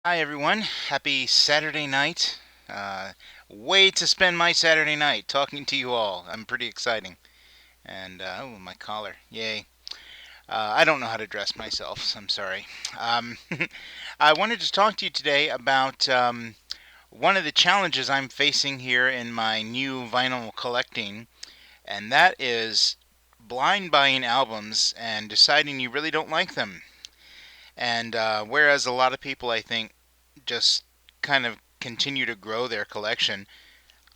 Hi everyone, happy Saturday night. Uh, Way to spend my Saturday night talking to you all. I'm pretty exciting. And, oh, my collar, yay. I don't know how to dress myself, so I'm sorry. Um, I wanted to talk to you today about one of the challenges I'm facing here in my new vinyl collecting, and that is blind buying albums and deciding you really don't like them. And whereas a lot of people, I think, just kind of continue to grow their collection,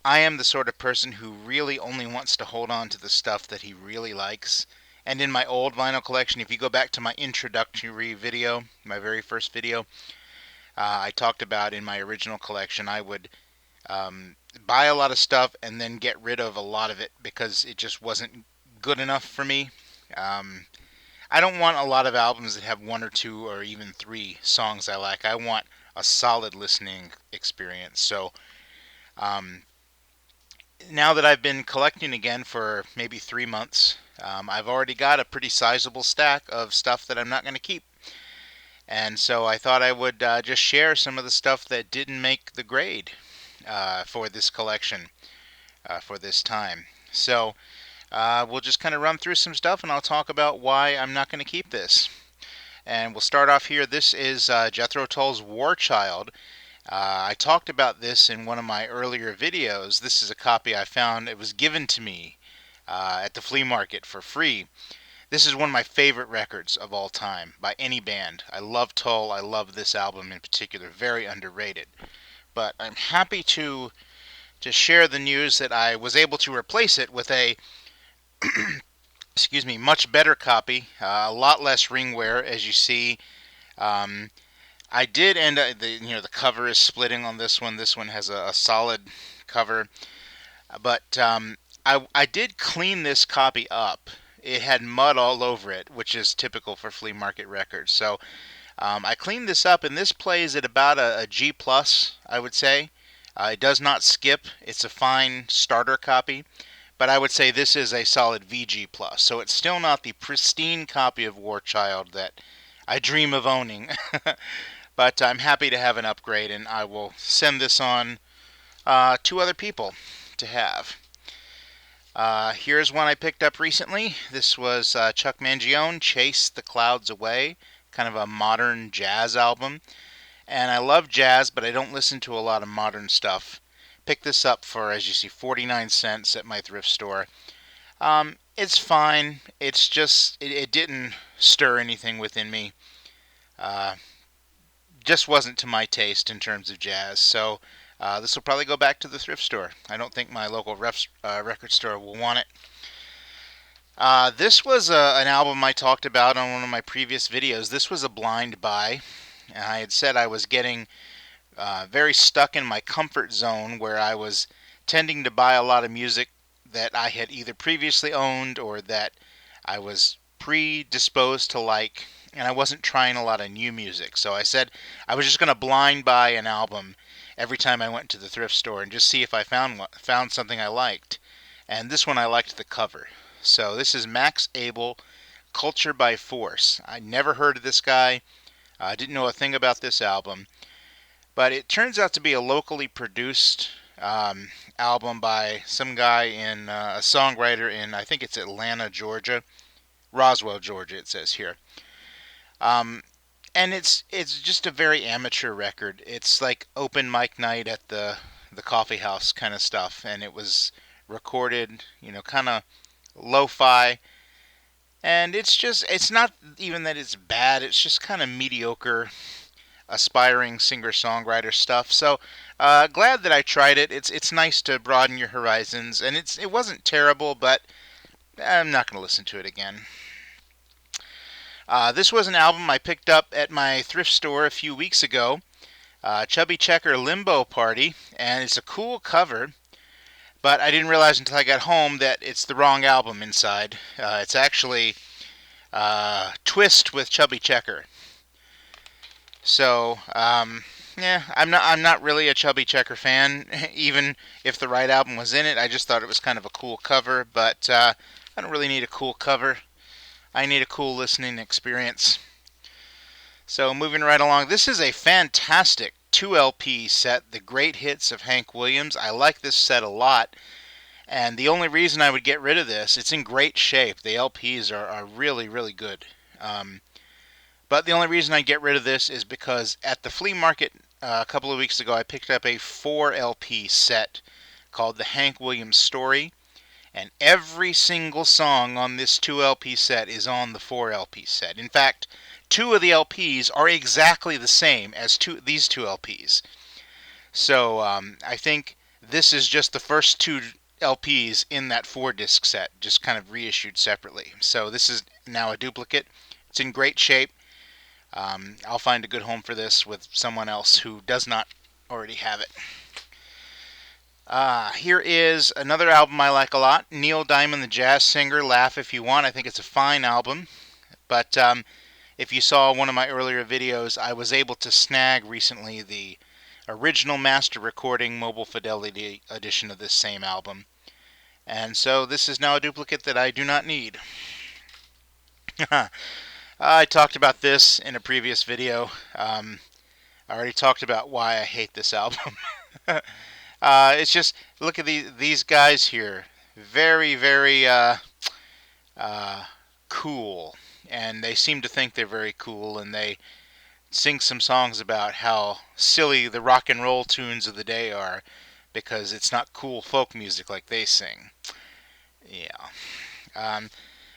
I am the sort of person who really only wants to hold on to the stuff that he really likes. And in my old vinyl collection, if you go back to my introductory video, my very first video, I talked about in my original collection, I would buy a lot of stuff and then get rid of a lot of it because it just wasn't good enough for me. Um, I don't want a lot of albums that have one or two or even three songs I like. I want a solid listening experience. So um, now that I've been collecting again for maybe 3 months, I've already got a pretty sizable stack of stuff that I'm not going to keep. And so I thought I would just share some of the stuff that didn't make the grade for this collection for this time. So we'll just kind of run through some stuff and I'll talk about why I'm not going to keep this. And we'll start off here. This is Jethro Tull's War Child. I talked about this in one of my earlier videos. This is a copy I found. It was given to me at the flea market for free. This is one of my favorite records of all time by any band. I love Tull. I love this album in particular. Very underrated. But I'm happy to share the news that I was able to replace it with a excuse me, much better copy. A lot less ring wear, as you see. Um, I did end up the cover is splitting on this one. This one has a solid cover, but I did clean this copy up. It had mud all over it, which is typical for flea market records. So I cleaned this up, and this plays at about a G plus, I would say. It does not skip. It's a fine starter copy, but I would say this is a solid VG plus. So it's still not the pristine copy of War Child that I dream of owning. But I'm happy to have an upgrade, and I will send this on to other people to have. Here's one I picked up recently. This was Chuck Mangione, Chase the Clouds Away, kind of a modern jazz album. And I love jazz, but I don't listen to a lot of modern stuff. Picked this up for, as you see, 49 cents at my thrift store. It's fine. It's just, it didn't stir anything within me. Uh, just wasn't to my taste in terms of jazz. So this will probably go back to the thrift store. I don't think my local record store will want it. This was an album I talked about on one of my previous videos. This was a blind buy. I had said I was getting very stuck in my comfort zone where I was tending to buy a lot of music that I had either previously owned or that I was predisposed to like, and I wasn't trying a lot of new music. So I said I was just going to blind buy an album every time I went to the thrift store and just see if I found something I liked. And this one I liked the cover. So this is Max Abel, Culture by Force. I never heard of this guy. I didn't know a thing about this album, but it turns out to be a locally produced album by some guy a songwriter in, I think it's Atlanta, Georgia. Roswell, Georgia, it says here. Um, and it's just a very amateur record. It's like open mic night at the coffee house kind of stuff, and it was recorded, kind of lo-fi. And it's not even that it's bad. It's just kind of mediocre, aspiring singer-songwriter stuff. So glad that I tried it. It's nice to broaden your horizons, and it wasn't terrible, but I'm not going to listen to it again. This was an album I picked up at my thrift store a few weeks ago, Chubby Checker Limbo Party, and it's a cool cover, but I didn't realize until I got home that it's the wrong album inside. It's actually Twist with Chubby Checker. So, yeah, I'm not really a Chubby Checker fan, even if the right album was in it. I just thought it was kind of a cool cover, but I don't really need a cool cover. I need a cool listening experience. So moving right along, this is a fantastic 2 LP set, The Great Hits of Hank Williams. I like this set a lot, and the only reason I would get rid of this, it's in great shape. The LPs are really, really good. But the only reason I get rid of this is because at the flea market a couple of weeks ago, I picked up a 4 LP set called The Hank Williams Story, and every single song on this 2 LP set is on the 4 LP set. In fact, 2 of the LPs are exactly the same as these 2 LPs. So I think this is just the first 2 LPs in that 4 disc set, just kind of reissued separately. So this is now a duplicate. It's in great shape. I'll find a good home for this with someone else who does not already have it. Here is another album I like a lot, Neil Diamond, the jazz singer, Laugh If You Want. I think it's a fine album, but if you saw one of my earlier videos, I was able to snag recently the original master recording mobile fidelity edition of this same album, and so this is now a duplicate that I do not need. I talked about this in a previous video. I already talked about why I hate this album. It's just, look at these guys here. Very, very cool. And they seem to think they're very cool, and they sing some songs about how silly the rock and roll tunes of the day are because it's not cool folk music like they sing. Yeah.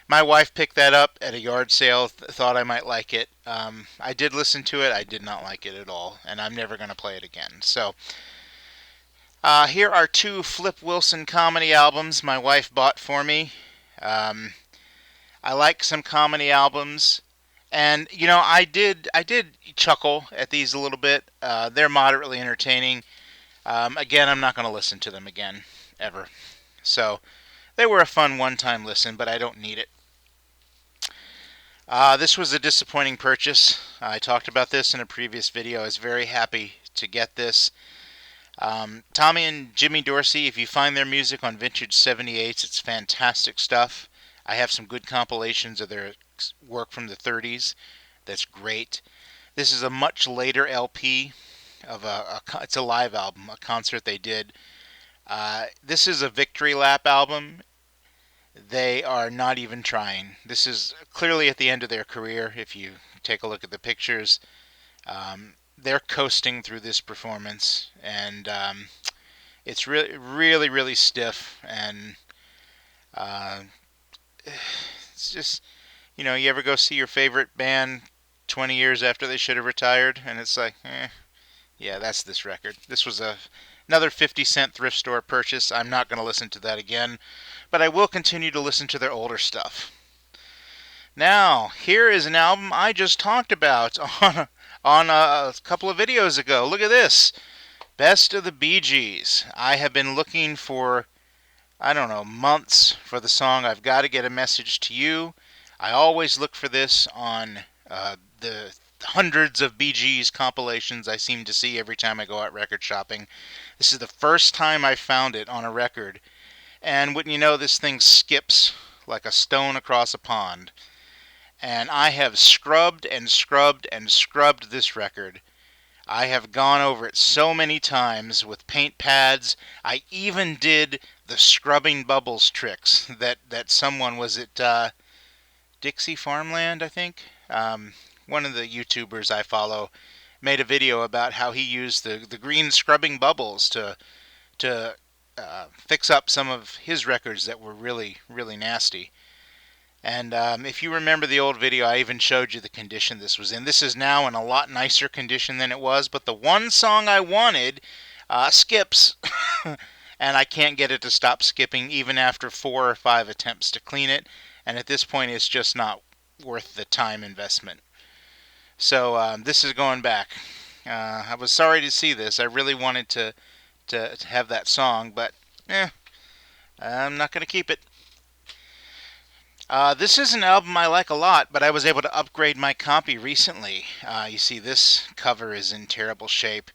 My wife picked that up at a yard sale, thought I might like it. I did listen to it. I did not like it at all, and I'm never going to play it again. So here are 2 Flip Wilson comedy albums my wife bought for me. I like some comedy albums, and you know, I did chuckle at these a little bit. They're moderately entertaining. Again, I'm not going to listen to them again, ever. So they were a fun one-time listen, but I don't need it. This was a disappointing purchase. I talked about this in a previous video. I was very happy to get this. Tommy and Jimmy Dorsey, if you find their music on Vintage 78s, it's fantastic stuff. I have some good compilations of their work from the 30s. That's great. This is a much later LP of it's a live album, a concert they did. This is a Victory Lap album. They are not even trying. This is clearly at the end of their career. If you take a look at the pictures, they're coasting through this performance, and it's really, really, really stiff. And it's just, you know, you ever go see your favorite band 20 years after they should have retired, and it's like, yeah, that's this record. This was another 50-cent thrift store purchase. I'm not going to listen to that again, but I will continue to listen to their older stuff. Now, here is an album I just talked about on a couple of videos ago. Look at this. Best of the Bee Gees. I have been looking for, I don't know, months for the song I've Got to Get a Message to You. I always look for this on the hundreds of Bee Gees compilations I seem to see every time I go out record shopping. This is the first time I found it on a record, and wouldn't you know, this thing skips like a stone across a pond. And I have scrubbed and scrubbed and scrubbed this record. I have gone over it so many times with paint pads. I even did the scrubbing bubbles tricks that someone, was it Dixie Farmland, I think? One of the YouTubers I follow made a video about how he used the green scrubbing bubbles to fix up some of his records that were really, really nasty. And if you remember the old video, I even showed you the condition this was in. This is now in a lot nicer condition than it was, but the one song I wanted skips. And I can't get it to stop skipping even after 4 or 5 attempts to clean it. And at this point, it's just not worth the time investment. So this is going back. I was sorry to see this. I really wanted to have that song, but I'm not going to keep it. This is an album I like a lot, but I was able to upgrade my copy recently. You see, this cover is in terrible shape.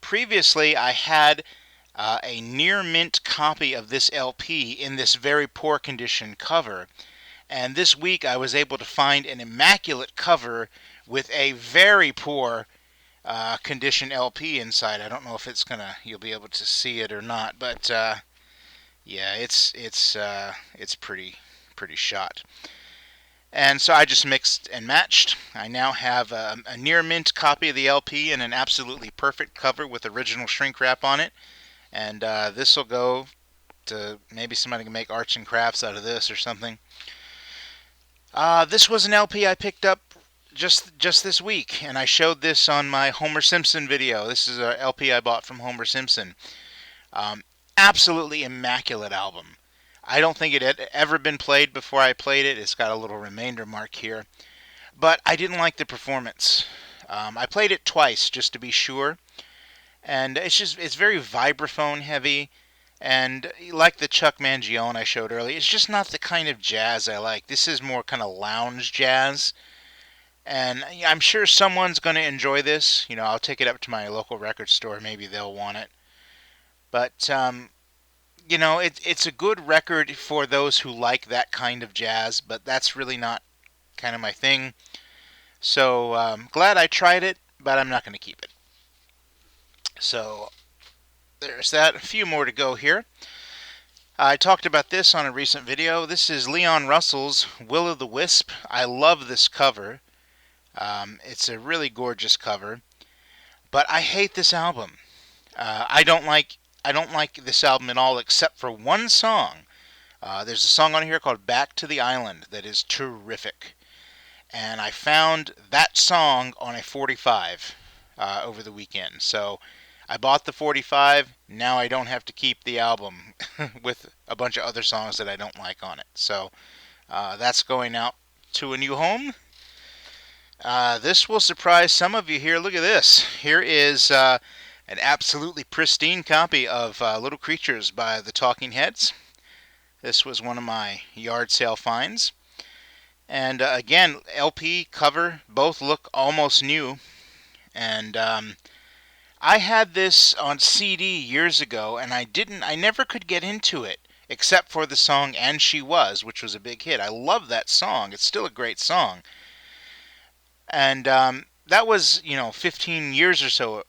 Previously, I had a near mint copy of this LP in this very poor condition cover, and this week I was able to find an immaculate cover with a very poor condition LP inside. I don't know if you'll be able to see it or not, but yeah, it's pretty shot. And so I just mixed and matched. I now have a near mint copy of the LP and an absolutely perfect cover with original shrink wrap on it. And this will go to maybe somebody can make arts and crafts out of this or something. This was an LP I picked up just this week, and I showed this on my Homer Simpson video. This is an LP I bought from Homer Simpson. Um, Absolutely immaculate album. I don't think it had ever been played before I played it. It's got a little remainder mark here. But I didn't like the performance. I played it twice just to be sure. And it's very vibraphone heavy. And like the Chuck Mangione I showed earlier, it's just not the kind of jazz I like. This is more kind of lounge jazz. And I'm sure someone's going to enjoy this. I'll take it up to my local record store. Maybe they'll want it. But it's a good record for those who like that kind of jazz, but that's really not kind of my thing. So glad I tried it, but I'm not going to keep it. So there's that. A few more to go here. I talked about this on a recent video. This is Leon Russell's Will o' the Wisp. I love this cover. It's a really gorgeous cover, but I hate this album. I don't like this album at all, except for one song. There's a song on here called "Back to the Island" that is terrific, and I found that song on a 45 over the weekend. So I bought the 45. Now I don't have to keep the album with a bunch of other songs that I don't like on it. So that's going out to a new home. This will surprise some of you here. Look at this. Here is an absolutely pristine copy of Little Creatures by the Talking Heads. This was one of my yard sale finds. And again, LP, cover, both look almost new. And I had this on CD years ago, and I never could get into it, except for the song "And She Was," which was a big hit. I love that song. It's still a great song. And that was, 15 years or so,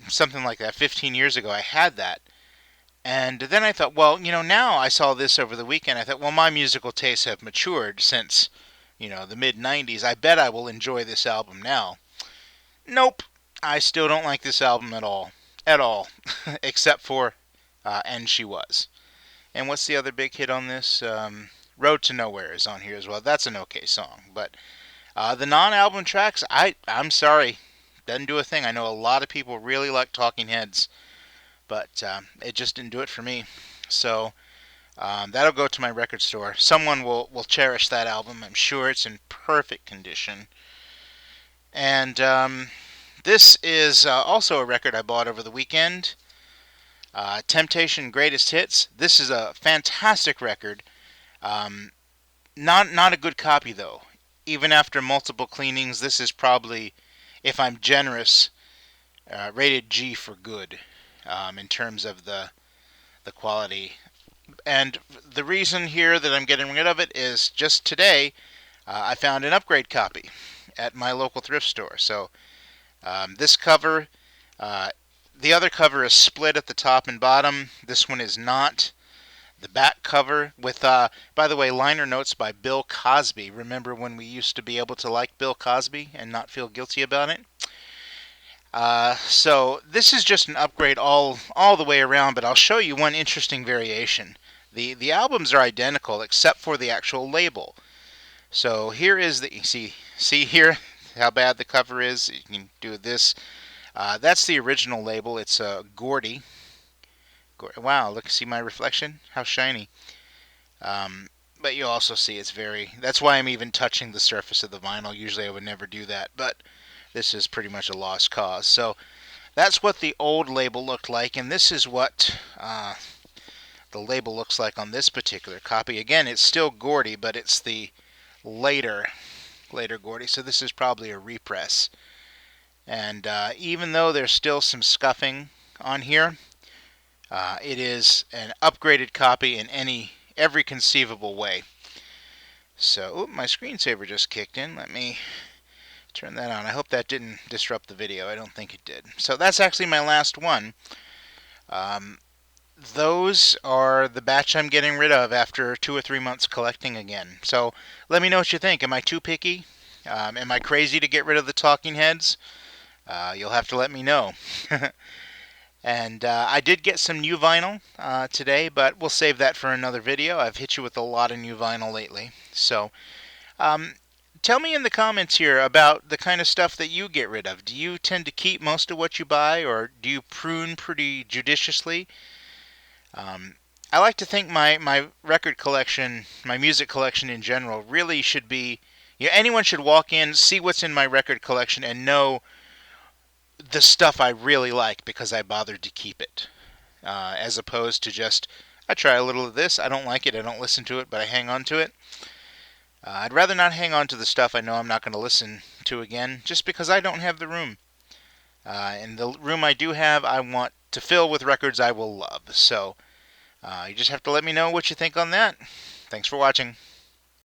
something like that, 15 years ago, I had that. And then I thought, well, now I saw this over the weekend. I thought, well, my musical tastes have matured since, the mid-90s. I bet I will enjoy this album now. Nope. I still don't like this album at all. At all. Except for And She Was. And what's the other big hit on this? Road to Nowhere is on here as well. That's an okay song. But the non-album tracks, I'm sorry. Doesn't do a thing. I know a lot of people really like Talking Heads, but it just didn't do it for me. So that'll go to my record store. Someone will cherish that album. I'm sure it's in perfect condition. And this is also a record I bought over the weekend. Temptation Greatest Hits. This is a fantastic record. Not a good copy though. Even after multiple cleanings, this is probably, if I'm generous, rated G for good in terms of the quality. And the reason here that I'm getting rid of it is just today I found an upgrade copy at my local thrift store. So this cover, the other cover is split at the top and bottom. This one is not. The back cover with, by the way, liner notes by Bill Cosby. Remember when we used to be able to like Bill Cosby and not feel guilty about it? So this is just an upgrade all the way around, but I'll show you one interesting variation. The albums are identical except for the actual label. So here is the, see here how bad the cover is? You can do this. That's the original label. It's Gordy. Wow, look, see my reflection? How shiny. But you also see it's very, that's why I'm even touching the surface of the vinyl. Usually I would never do that, but this is pretty much a lost cause. So that's what the old label looked like, and this is what the label looks like on this particular copy. Again, it's still Gordy, but it's the later Gordy, so this is probably a repress. And even though there's still some scuffing on here, it is an upgraded copy in every conceivable way. So, my screensaver just kicked in. Let me Turn that on. I hope that didn't disrupt the video. I don't think it did. So that's actually my last one. Um, those are the batch I'm getting rid of after 2 or 3 months collecting again. So let me know what you think. Am I too picky? Am I crazy to get rid of the talking heads? You'll have to let me know. And I did get some new vinyl today, but we'll save that for another video. I've hit you with a lot of new vinyl lately. So um, tell me in the comments here about the kind of stuff that you get rid of. Do you tend to keep most of what you buy, or do you prune pretty judiciously? Um, I like to think my record collection, my music collection in general, really should be. Anyone should walk in, see what's in my record collection, and know the stuff I really like because I bothered to keep it. As opposed to just, I try a little of this, I don't like it, I don't listen to it, but I hang on to it. I'd rather not hang on to the stuff I know I'm not going to listen to again, just because I don't have the room. And the room I do have, I want to fill with records I will love. So you just have to let me know what you think on that. Thanks for watching.